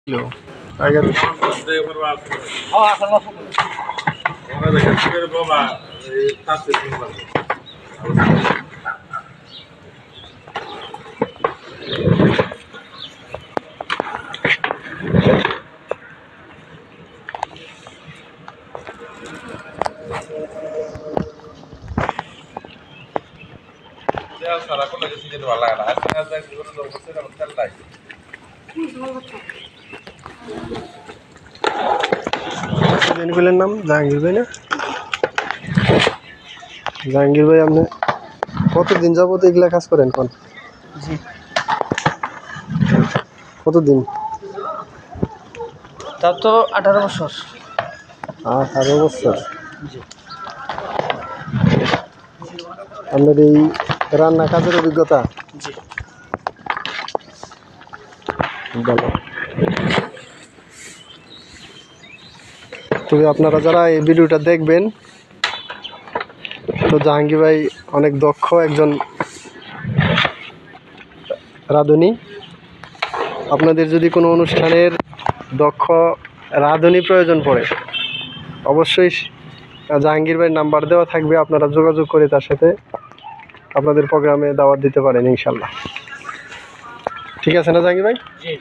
Yo, I got it. জাহাঙ্গীরের নাম জাহাঙ্গীর ভাই না? জাহাঙ্গীর ভাই, আপনি কতদিন যাবত এগুলা কাজ করেন? কোন জি কতদিন? তা তো 18 বছর। 18 বছর। জি আপনার এই রান্না কাজের অভিজ্ঞতা? জি ভালো। তবে আপনারা যারা এই ভিডিওটা দেখবেন, তো জাহাঙ্গীর ভাই অনেক দক্ষ একজন রাঁধুনি। আপনাদের যদি কোনো অনুষ্ঠানের দক্ষ রাঁধুনি প্রয়োজন পড়ে, অবশ্যই জাহাঙ্গীর ভাইয়ের নাম্বার দেওয়া থাকবে, আপনারা যোগাযোগ করে তার সাথে আপনাদের প্রোগ্রামে দাওয়াত দিতে পারেন ইনশাল্লাহ। ঠিক আছে না জাহাঙ্গীর ভাই? জি